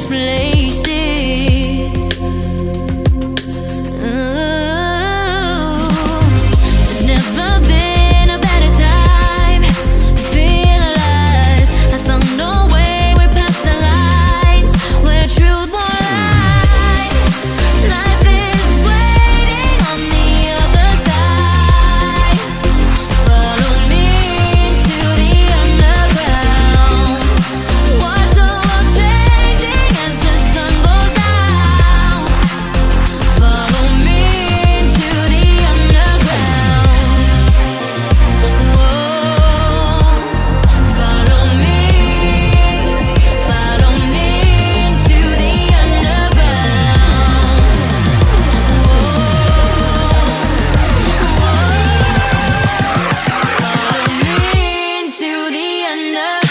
places. There's never been a better time to feel alive. I found a way way past the lines where truth won't lie. Life is waiting on the other side. Follow me into the underground. Watch the world changing as the sun goes down. Follow me into the underground. Whoa, follow me into the underground. Follow me into the underground.